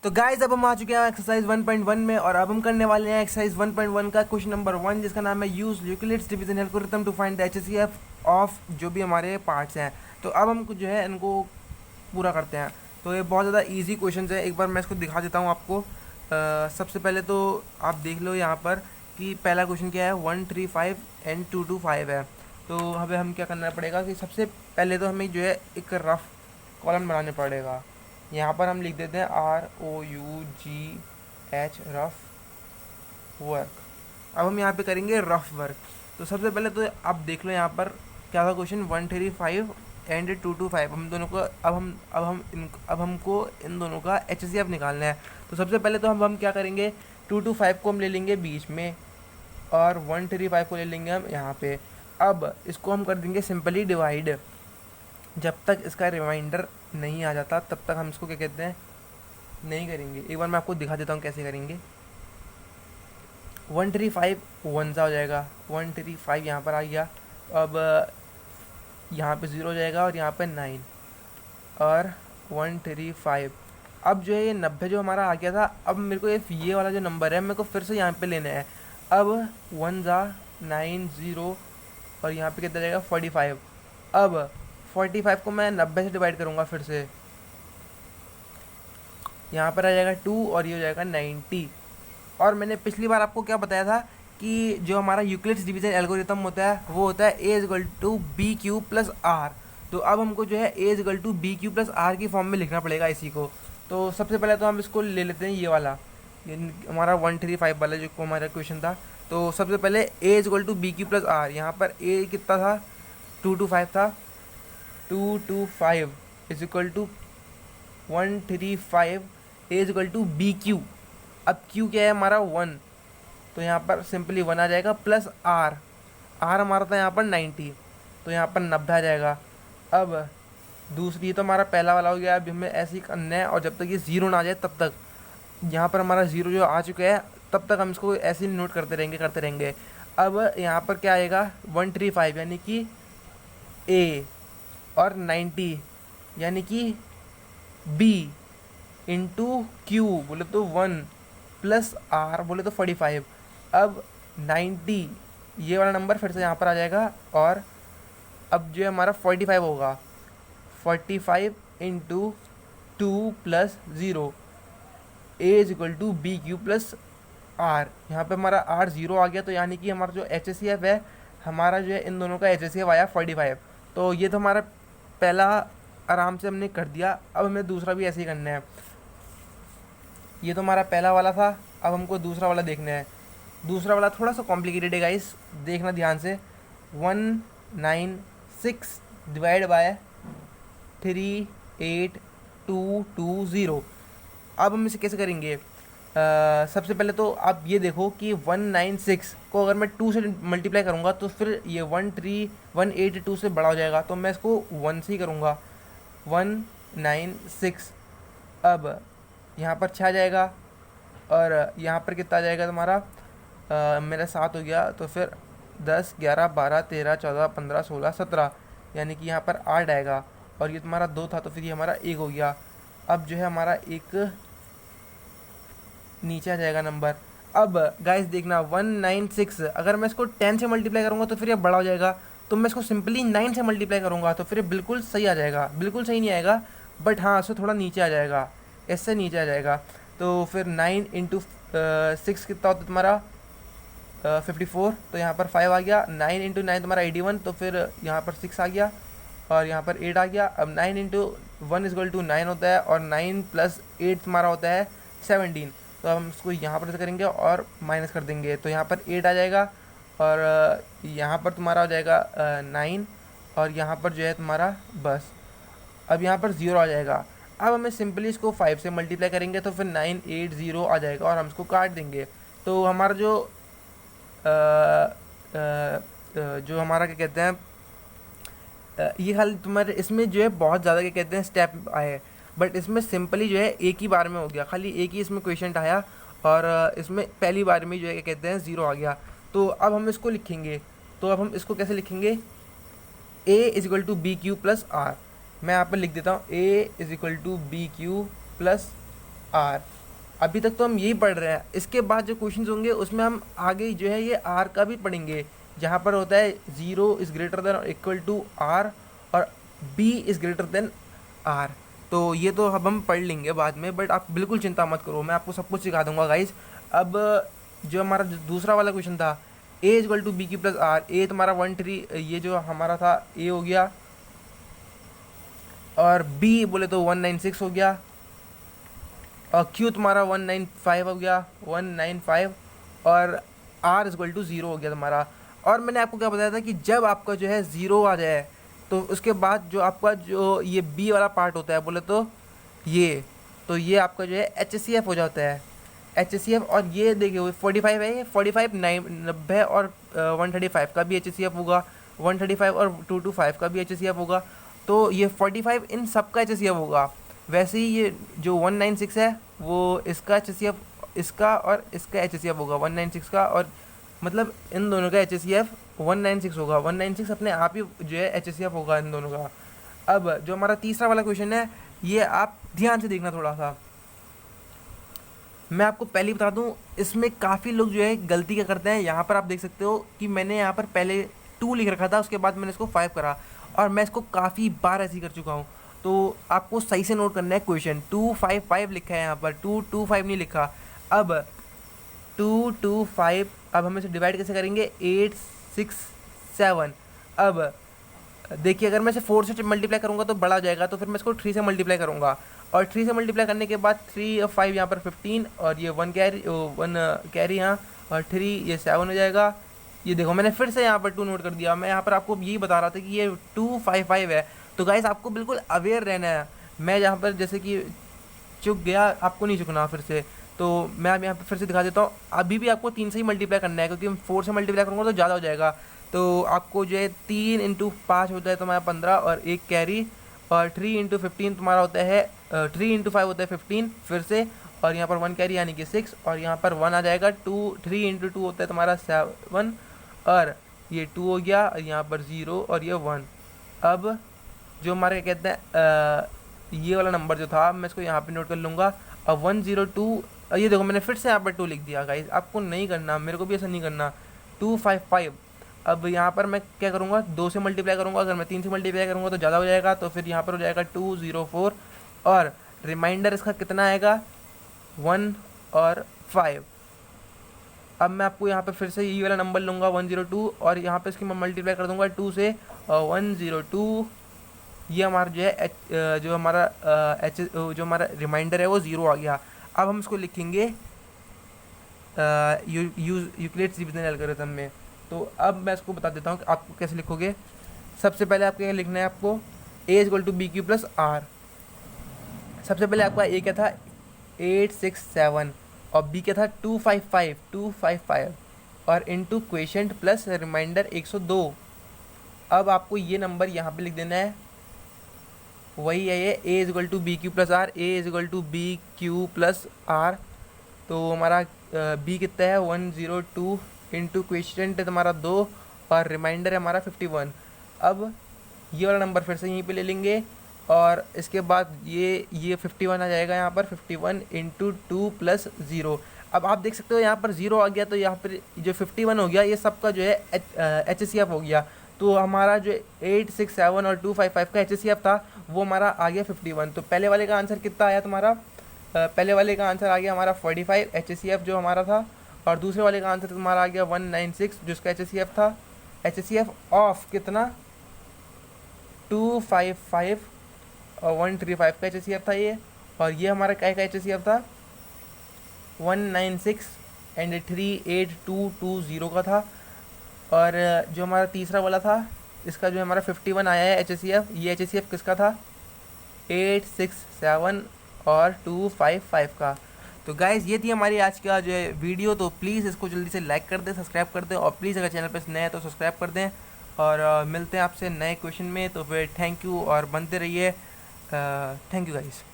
तो गाइस अब हम आ चुके हैं एक्सरसाइज 1.1 में और अब हम करने वाले हैं एक्सरसाइज 1.1 का क्वेश्चन नंबर 1 जिसका नाम है use Euclid's division algorithm to find the HCF of जो भी हमारे पार्ट्स हैं। तो अब हम कुछ जो है इनको पूरा करते हैं। तो ये बहुत ज़्यादा इजी क्वेश्चन है, एक बार मैं इसको दिखा देता हूँ आपको। सबसे पहले तो आप देख लो यहाँ पर कि पहला क्वेश्चन क्या है, 135 एंड 225 है। तो हमें हम क्या करना पड़ेगा कि सबसे पहले तो हमें जो है एक रफ कॉलम बनाने पड़ेगा। यहाँ पर हम लिख देते हैं ROUGH रफ वर्क। अब हम यहाँ पे करेंगे रफ वर्क। तो सबसे पहले तो आप देख लो यहाँ पर क्या था क्वेश्चन, 135 एंड 225। हम दोनों को अब हमको इन दोनों का HCF निकालना है। तो सबसे पहले तो हम क्या करेंगे, 225 को हम ले लेंगे बीच में और 135 को ले लेंगे हम यहाँ पे। अब इसको हम कर देंगे सिंपली डिवाइड। जब तक इसका रिमाइंडर नहीं आ जाता तब तक हम इसको क्या कहते हैं, नहीं करेंगे। एक बार मैं आपको दिखा देता हूँ कैसे करेंगे। 135 वन सा हो जाएगा, 135 यहाँ पर आ गया। अब यहाँ पे 0 हो जाएगा और यहाँ पे 9 और 135। अब जो है ये 90 जो हमारा आ गया था, अब मेरे को ये वाला जो नंबर है मेरे को फिर से यहाँ पे लेना है। अब 1 ज़ा 9 0 और यहाँ पे कितना जाएगा 45। अब 45 को मैं 90 से डिवाइड करूँगा फिर से, यहाँ पर आ जाएगा 2 और ये हो जाएगा 90। और मैंने पिछली बार आपको क्या बताया था कि जो हमारा यूक्लिड्स डिवीजन एल्गोरिथम होता है वो होता है A=BQ+R। तो अब हमको जो है A=BQ+R की फॉर्म में लिखना पड़ेगा इसी को। तो सबसे पहले तो हम इसको ले लेते हैं, ये वाला, ये हमारा 135 वाला जो हमारा क्वेश्चन था। तो सबसे पहले A=BQ+R, यहाँ पर A कितना था, 225 था। 225 = 135 A=BQ। अब Q क्या है हमारा 1, तो यहाँ पर सिंपली 1 आ जाएगा प्लस R हमारा था यहाँ पर 90, तो यहाँ पर 90 आ जाएगा। अब दूसरी तो हमारा पहला वाला हो गया। अब हमें ऐसे ही करना है और जब तक ये 0 ना आ जाए तब तक, यहाँ पर हमारा 0 जो आ चुका है तब तक हम इसको ऐसे ही नोट करते रहेंगे। अब यहाँ पर क्या आएगा, 135 यानी कि A और 90 यानी कि B इंटू Q बोले तो 1 प्लस R बोले तो 45। अब 90 ये वाला नंबर फिर से यहाँ पर आ जाएगा और अब जो है हमारा 45 होगा, 45 इंटू 2 प्लस 0 A=BQ+R। यहाँ पे हमारा R 0 आ गया, तो यानी कि हमारा जो HCF है, हमारा जो है इन दोनों का HCF आया 45। तो ये तो हमारा पहला आराम से हमने कर दिया। अब हमें दूसरा भी ऐसे ही करना है। ये तो हमारा पहला वाला था, अब हमको दूसरा वाला देखना है। दूसरा वाला थोड़ा सा कॉम्प्लिकेटेड है गाइस, देखना ध्यान से। 196 डिवाइड बाय 38220। अब हम इसे कैसे करेंगे, सबसे पहले तो आप ये देखो कि 196 को अगर मैं 2 से मल्टीप्लाई करूँगा तो फिर ये 18182 से बड़ा हो जाएगा, तो मैं इसको 1 से ही करूँगा, 196। अब यहाँ पर 6 आ जाएगा और यहाँ पर कितना आ जाएगा तुम्हारा, मेरा 7 हो गया, तो फिर 10 11 12 13 14 15 16 17 यानी कि यहाँ पर 8 आएगा। और ये तुम्हारा 2 था तो फिर ये हमारा 1 हो गया। अब जो है हमारा एक नीचे आ जाएगा नंबर। अब गाइस देखना, 196 अगर मैं इसको 10 से मल्टीप्लाई करूँगा तो फिर ये बड़ा हो जाएगा, तो मैं इसको सिंपली 9 से मल्टीप्लाई करूँगा तो फिर ये बिल्कुल सही आ जाएगा। बिल्कुल सही नहीं आएगा बट हाँ इससे थोड़ा नीचे आ जाएगा, इससे नीचे आ जाएगा। तो फिर 9 इंटू 6 कितना होता है तुम्हारा, 54, तो यहाँ पर 5 आ गया। 9 इंटू 9 तुम्हारा 81, तो फिर यहाँ पर 6 आ गया और यहाँ पर 8 आ गया। अब 9 इंटू 1 = 9 होता है और 9 प्लस 8 तुम्हारा होता है 17। तो अब हम इसको यहाँ पर करेंगे और माइनस कर देंगे, तो यहाँ पर 8 आ जाएगा और यहाँ पर तुम्हारा हो जाएगा 9 और यहाँ पर जो है तुम्हारा बस अब यहाँ पर 0 आ जाएगा। अब हमें सिंपली इसको 5 से मल्टीप्लाई करेंगे तो फिर 980 आ जाएगा और हम इसको काट देंगे। तो हमारा जो हमारा क्या कहते हैं, ये खाली तुम्हारे इसमें जो है बहुत ज़्यादा क्या कहते हैं स्टेप आए, बट इसमें सिंपली जो है एक ही बार में हो गया, खाली एक ही इसमें क्वेश्चन आया और इसमें पहली बार में जो है क्या कहते हैं 0 आ गया। तो अब हम इसको लिखेंगे, तो अब हम इसको कैसे लिखेंगे, A=BQ+R। मैं यहाँ पर लिख देता हूँ A=BQ+R। आर। अभी तक तो हम यही पढ़ रहे हैं, इसके बाद जो क्वेश्चंस होंगे उसमें हम आगे जो है ये आर का भी पढ़ेंगे, जहाँ पर होता है 0 इज़ ग्रेटर देन और इक्वल टू आर और b is greater than r. तो ये तो अब हम पढ़ लेंगे बाद में, बट आप बिल्कुल चिंता मत करो, मैं आपको सब कुछ सिखा दूंगा गाइज। अब जो हमारा दूसरा वाला क्वेश्चन था, A is equal to B Q plus R, A तुम्हारा 1 3, ये जो हमारा था ए हो गया, और बी बोले तो 196 हो गया, और क्यू तुम्हारा 195 हो गया, 195, और आर इज इक्वल टू 0 हो गया तुम्हारा। और मैंने आपको क्या बताया था कि जब आपका जो है 0 आ जाए तो उसके बाद जो आपका जो ये बी वाला पार्ट होता है बोले तो ये आपका जो है HCF हो जाता है, HCF। और ये देखिए 45 है, ये 45 90 और 135 का भी HCF होगा, 135 और 225 का भी HCF होगा। तो ये 45 इन सब का HCF होगा। वैसे ही ये जो 196 है वो इसका HCF, इसका और इसका HCF होगा 196 का, और मतलब इन दोनों का HCF 196 होगा, 196 अपने आप ही जो है HCF होगा इन दोनों का। अब जो हमारा तीसरा वाला क्वेश्चन है, ये आप ध्यान से देखना थोड़ा सा। मैं आपको पहले ही बता दूं, इसमें काफ़ी लोग जो है गलती क्या करते हैं, यहाँ पर आप देख सकते हो कि मैंने यहाँ पर पहले 2 लिख रखा था, उसके बाद मैंने इसको 5 करा, और मैं इसको काफ़ी बार ऐसे ही कर चुका हूँ। तो आपको सही से नोट करना है, क्वेश्चन 255 लिखा है यहाँ पर, 225 नहीं लिखा। अब 225, अब हम इसे डिवाइड कैसे करेंगे, 8 6 7। अब देखिए अगर मैं इसे 4 से मल्टीप्लाई करूँगा तो बड़ा हो जाएगा, तो फिर मैं इसको 3 से मल्टीप्लाई करूँगा, और 3 से मल्टीप्लाई करने के बाद 3 और 5 यहाँ पर 15, और ये 1 कैरी यहाँ, और 3 ये 7 हो जाएगा। ये देखो मैंने फिर से यहाँ पर 2 नोट कर दिया। मैं यहाँ पर आपको यही बता रहा था कि ये 255 है। तो गाइस आपको बिल्कुल अवेयर रहना है। मैं यहाँ पर जैसे कि चुक गया, आपको नहीं चुकना फिर से, तो मैं अब यहाँ पर फिर से दिखा देता हूँ। अभी भी आपको 3 से ही मल्टीप्लाई करना है, क्योंकि हम 4 से मल्टीप्लाई करूँगा तो ज़्यादा हो जाएगा। तो आपको जो है 3 × 5 होता है तुम्हारा 15 और 1 कैरी, और 3 × 15 तुम्हारा होता है 3 × 5 होता है 15 फिर से, और यहाँ पर 1 कैरी यानी कि 6, और यहाँ पर 1 आ जाएगा। 3 × 2 होता है तुम्हारा 7, और ये 2 हो गया, और यहाँ पर 0 और ये 1। अब जो हमारे क्या कहते हैं ये वाला नंबर जो था मैं इसको यहाँ पे नोट कर लूँगा। अब 102, ये देखो मैंने फिर से यहाँ पर 2 लिख दिया गाइस, आपको नहीं करना, मेरे को भी ऐसा नहीं करना। 255। अब यहाँ पर मैं क्या करूँगा, 2 से मल्टीप्लाई करूँगा, अगर मैं 3 से मल्टीप्लाई करूँगा तो ज़्यादा हो जाएगा, तो फिर यहाँ पर हो जाएगा 204, और रिमाइंडर इसका कितना आएगा 1 और 5। अब मैं आपको यहाँ पे फिर से ये वाला नंबर लूँगा 102, और यहाँ पे इसकी मैं मल्टीप्लाई कर दूँगा 2 से, 102। ये हमारा जो है जो हमारा रिमाइंडर है वो 0 आ गया। अब हम इसको लिखेंगे यूक्लिड्स डिवीजन एल्गोरिथम में। तो अब मैं इसको बता देता हूँ कि आपको कैसे लिखोगे। सबसे पहले आपको क्या लिखना है, आपको a equal to B Q plus r. सबसे पहले आपका a क्या था 867, और b क्या था 255 और इनटू क्वेश्चन प्लस रिमाइंडर 102। अब आपको ये नंबर यहाँ पे लिख देना है, वही है ये a equal to B Q plus r, a equal to B Q plus r. तो हमारा b कितना है 102 इंटू क्वेश्चन तुम्हारा 2 और रिमाइंडर है हमारा 51। अब ये वाला नंबर फिर से यहीं पे ले लेंगे, और इसके बाद ये 51 आ जाएगा यहाँ पर, 51 इंटू 2 प्लस 0। अब आप देख सकते हो यहाँ पर 0 आ गया, तो यहाँ पर जो 51 हो गया ये सबका जो है HCF हो गया। तो हमारा जो 867 और 255 का HCF था वो हमारा आ गया 51। तो पहले वाले का आंसर कितना आया तुम्हारा, पहले वाले का आंसर आ गया हमारा 45 HCF जो हमारा था, और दूसरे वाले का आंसर तुम्हारा आ गया 196 जो इसका HCF था। HCF ऑफ कितना 255 और 135 का HCF था ये, और ये हमारा क्या का HCF था 196 एंड 38220 का था। और जो हमारा तीसरा वाला था इसका जो हमारा 51 आया है HCF, ये HCF किसका था 867 और 255 का। तो गाइज़ ये थी हमारी आज का जो है वीडियो। तो प्लीज़ इसको जल्दी से लाइक कर दें, सब्सक्राइब कर दें, और प्लीज़ अगर चैनल पर नए हैं तो सब्सक्राइब कर दें। और मिलते हैं आपसे नए क्वेश्चन में। तो फिर थैंक यू और बनते रहिए। Thank you guys.